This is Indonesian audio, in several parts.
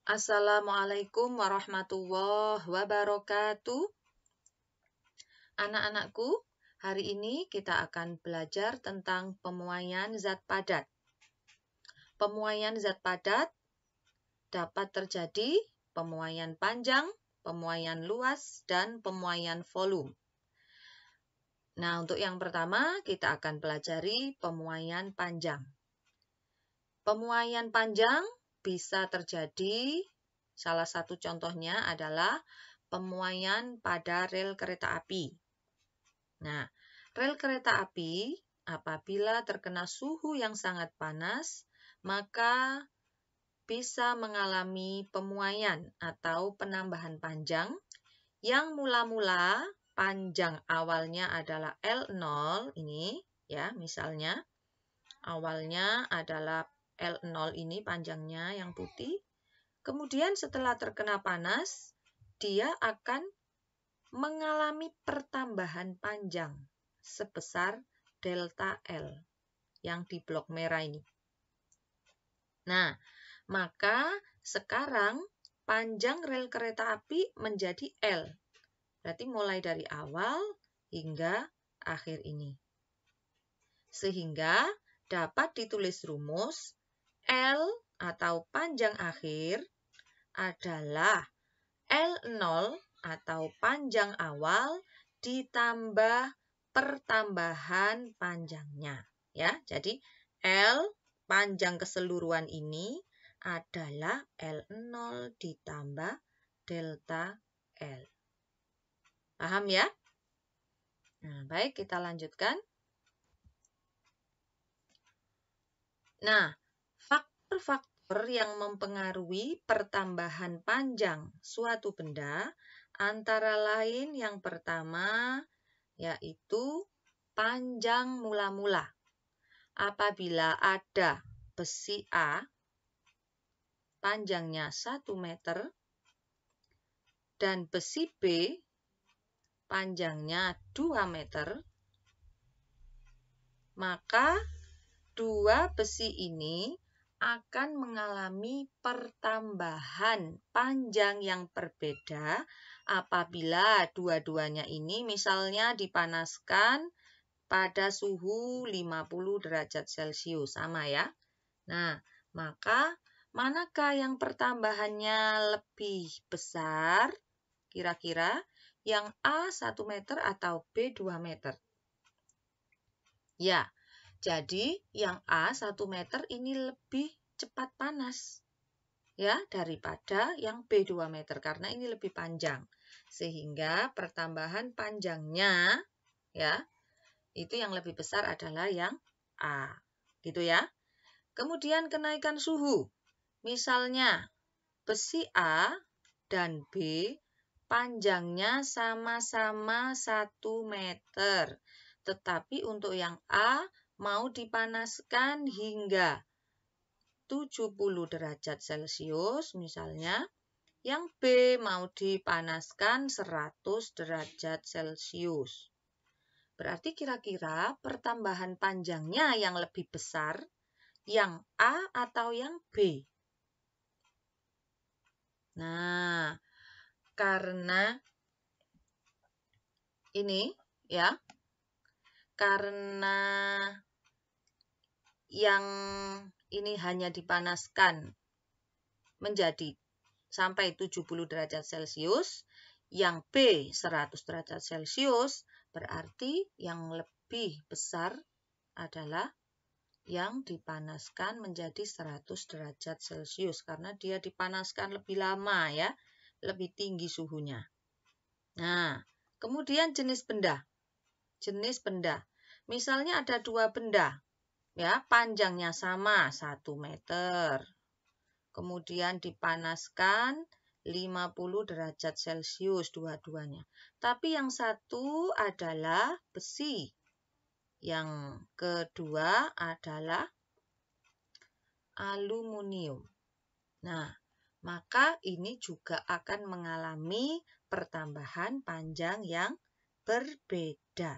Assalamualaikum warahmatullahi wabarakatuh. Anak-anakku, hari ini kita akan belajar tentang pemuaian zat padat. Pemuaian zat padat dapat terjadi pemuaian panjang, pemuaian luas, dan pemuaian volume. Nah, untuk yang pertama, kita akan pelajari pemuaian panjang. Pemuaian panjang bisa terjadi, salah satu contohnya adalah pemuaian pada rel kereta api. Nah, rel kereta api apabila terkena suhu yang sangat panas, maka bisa mengalami pemuaian atau penambahan panjang yang mula-mula panjang awalnya adalah L0 ini, ya, misalnya awalnya adalah L0 ini panjangnya yang putih. Kemudian setelah terkena panas, dia akan mengalami pertambahan panjang sebesar delta L yang di blok merah ini. Nah, maka sekarang panjang rel kereta api menjadi L. Berarti mulai dari awal hingga akhir ini. Sehingga dapat ditulis rumus L atau panjang akhir adalah L0 atau panjang awal ditambah pertambahan panjangnya, ya. Jadi L panjang keseluruhan ini adalah L0 ditambah delta L. Paham ya? Nah, baik, kita lanjutkan. Nah, faktor-faktor yang mempengaruhi pertambahan panjang suatu benda antara lain yang pertama yaitu panjang mula-mula. Apabila ada besi A panjangnya 1 meter dan besi B panjangnya 2 meter, maka dua besi ini akan mengalami pertambahan panjang yang berbeda apabila dua-duanya ini misalnya dipanaskan pada suhu 50 derajat Celcius. Sama ya. Nah, maka manakah yang pertambahannya lebih besar? Kira-kira yang A 1 meter atau B 2 meter? Ya, jadi yang A 1 meter ini lebih cepat panas ya daripada yang B 2 meter karena ini lebih panjang. Sehingga pertambahan panjangnya ya itu yang lebih besar adalah yang A. Gitu ya. Kemudian kenaikan suhu. Misalnya besi A dan B panjangnya sama-sama 1 meter. Tetapi untuk yang A mau dipanaskan hingga 70 derajat Celcius misalnya. Yang B mau dipanaskan 100 derajat Celcius. Berarti kira-kira pertambahan panjangnya yang lebih besar yang A atau yang B? Nah, karena ini ya, karena yang ini hanya dipanaskan menjadi sampai 70 derajat Celcius, yang B 100 derajat Celcius, berarti yang lebih besar adalah yang dipanaskan menjadi 100 derajat Celcius karena dia dipanaskan lebih lama ya, lebih tinggi suhunya. Nah, kemudian jenis benda. Jenis benda. Misalnya ada dua benda ya, panjangnya sama 1 meter. Kemudian dipanaskan 50 derajat Celcius dua-duanya. Tapi yang satu adalah besi. Yang kedua adalah aluminium. Nah, maka ini juga akan mengalami pertambahan panjang yang berbeda.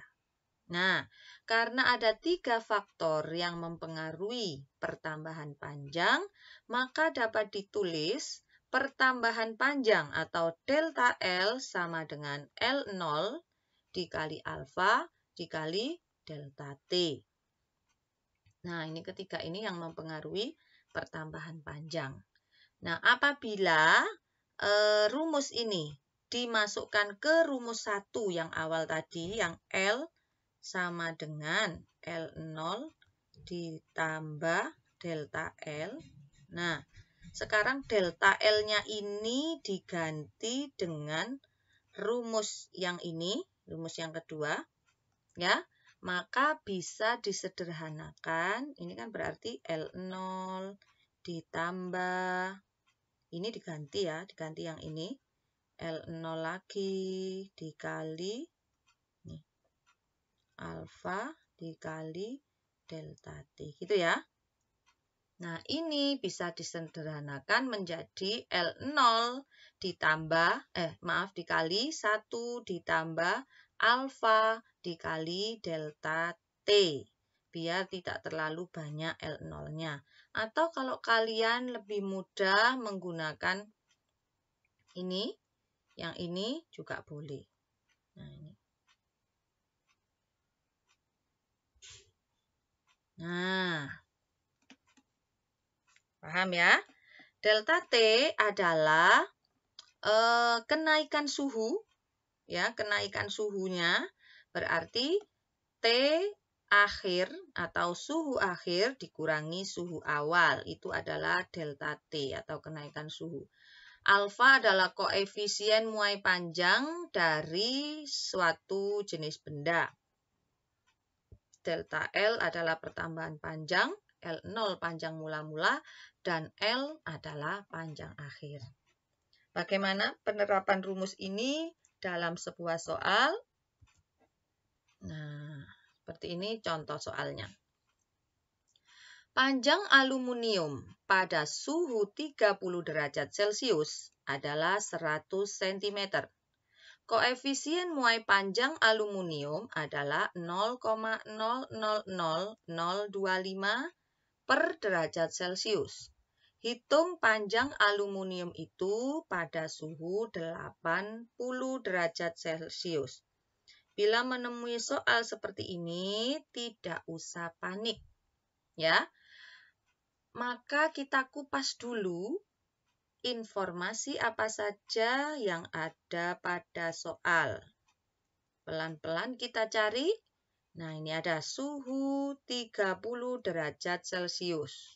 Nah, karena ada 3 faktor yang mempengaruhi pertambahan panjang, maka dapat ditulis pertambahan panjang atau delta L sama dengan L0 dikali alfa dikali delta T. Nah, ini ketiga ini yang mempengaruhi pertambahan panjang. Nah, apabila rumus ini dimasukkan ke rumus 1 yang awal tadi, yang L sama dengan L0 ditambah delta L. Nah, sekarang delta L-nya ini diganti dengan rumus yang ini, rumus yang kedua, ya. Maka bisa disederhanakan, ini kan berarti L0 ditambah, ini diganti ya, diganti yang ini, L0 lagi dikali nih, alfa dikali delta T, gitu ya. Nah, ini bisa disederhanakan menjadi L0 ditambah, dikali 1 ditambah alfa dikali delta T. Biar tidak terlalu banyak L0-nya. Atau kalau kalian lebih mudah menggunakan ini, yang ini juga boleh. Nah, ini. Nah, paham ya? Delta T adalah kenaikan suhu, ya, kenaikan suhunya berarti T akhir atau suhu akhir dikurangi suhu awal, itu adalah delta T atau kenaikan suhu. Alfa adalah koefisien muai panjang dari suatu jenis benda. Delta L adalah pertambahan panjang, L0 panjang mula-mula, dan L adalah panjang akhir. Bagaimana penerapan rumus ini dalam sebuah soal? Nah, seperti ini contoh soalnya. Panjang aluminium pada suhu 30 derajat Celcius adalah 100 cm. Koefisien muai panjang aluminium adalah 0,000025 per derajat Celcius. Hitung panjang aluminium itu pada suhu 80 derajat Celcius. Bila menemui soal seperti ini, tidak usah panik, ya. Maka kita kupas dulu informasi apa saja yang ada pada soal. Pelan-pelan kita cari. Nah, ini ada suhu 30 derajat Celcius.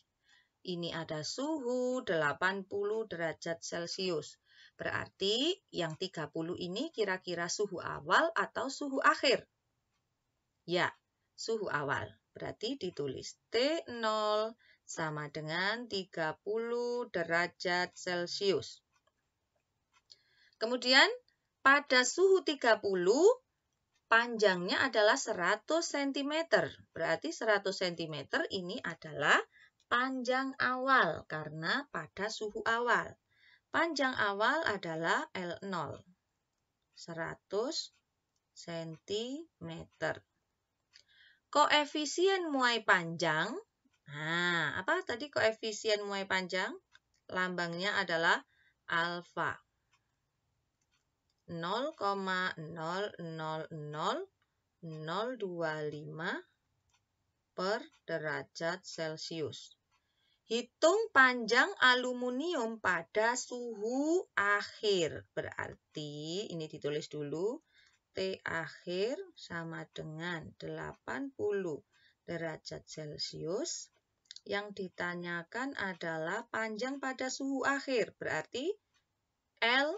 Ini ada suhu 80 derajat Celcius. Berarti yang 30 ini kira-kira suhu awal atau suhu akhir? Ya, suhu awal. Berarti ditulis T0 sama dengan 30 derajat Celcius. Kemudian pada suhu 30, panjangnya adalah 100 cm. Berarti 100 cm ini adalah panjang awal karena pada suhu awal. Panjang awal adalah L0. 100 cm. Koefisien muai panjang. Nah, apa tadi koefisien muai panjang? Lambangnya adalah alfa. 0,000025 per derajat Celcius. Hitung panjang aluminium pada suhu akhir. Berarti ini ditulis dulu. T akhir sama dengan 80 derajat Celcius. Yang ditanyakan adalah panjang pada suhu akhir. Berarti L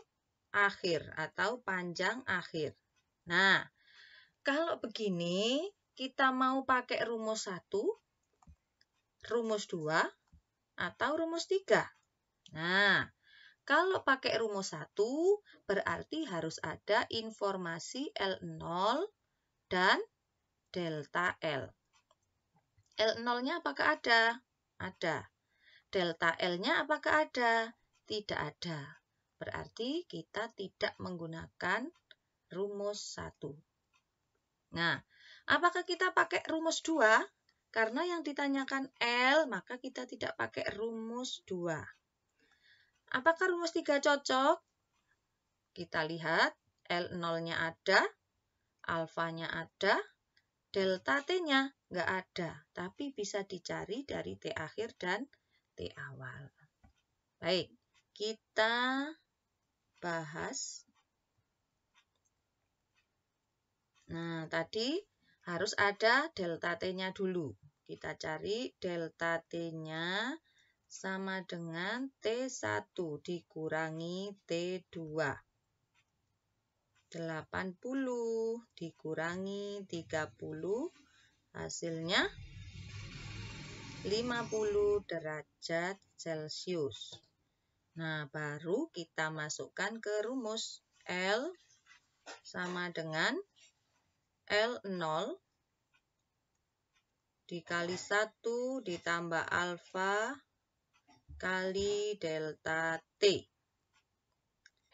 akhir atau panjang akhir. Nah, kalau begini kita mau pakai rumus 1, rumus 2, atau rumus 3. Nah, kalau pakai rumus 1 berarti harus ada informasi L0 dan delta L. L0-nya apakah ada? Ada. Delta L-nya apakah ada? Tidak ada. Berarti kita tidak menggunakan rumus 1. Nah, apakah kita pakai rumus 2? Karena yang ditanyakan L, maka kita tidak pakai rumus 2. Apakah rumus 3 cocok? Kita lihat L0-nya ada, alfanya ada, delta T-nya nggak ada, tapi bisa dicari dari T akhir dan T awal. Baik, kita bahas. Nah, tadi harus ada delta T-nya dulu. Kita cari delta T-nya sama dengan T1 dikurangi T2. 80 dikurangi 30, hasilnya 50 derajat Celcius. Nah, baru kita masukkan ke rumus. L sama dengan L0 dikali 1 ditambah alfa kali delta T.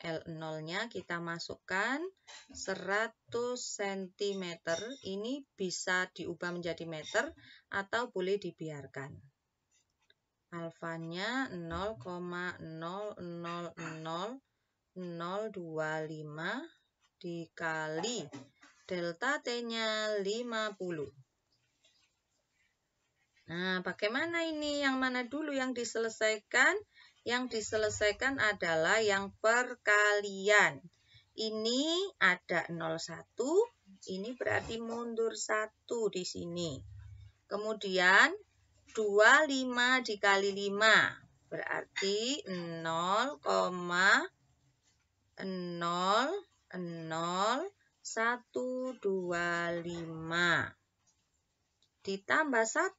L0-nya kita masukkan 100 cm. Ini bisa diubah menjadi meter atau boleh dibiarkan. Alfanya 0,000025 dikali delta T-nya 50. Nah, bagaimana ini? Yang mana dulu yang diselesaikan? Yang diselesaikan adalah yang perkalian. Ini ada 01, ini berarti mundur 1 di sini. Kemudian 25 dikali 5, berarti 0,00125. Ditambah 1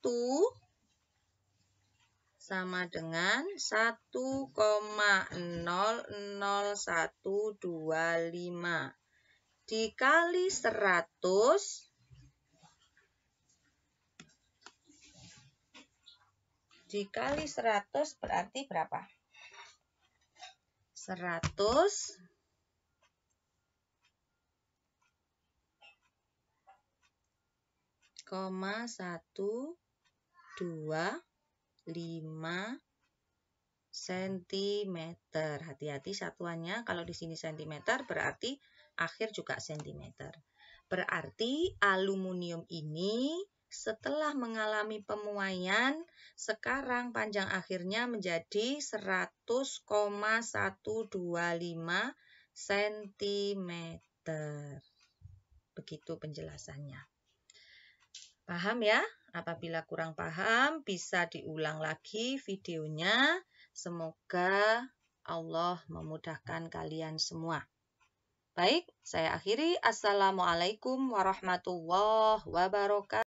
sama dengan 1,00125 dikali 100 dikali 100 berarti berapa? 100,125 cm. Hati-hati satuannya, kalau di sini cm berarti akhir juga cm. Berarti aluminium ini setelah mengalami pemuaian, sekarang panjang akhirnya menjadi 100,125 cm. Begitu penjelasannya. Paham ya? Apabila kurang paham, bisa diulang lagi videonya. Semoga Allah memudahkan kalian semua. Baik, saya akhiri. Assalamualaikum warahmatullahi wabarakatuh.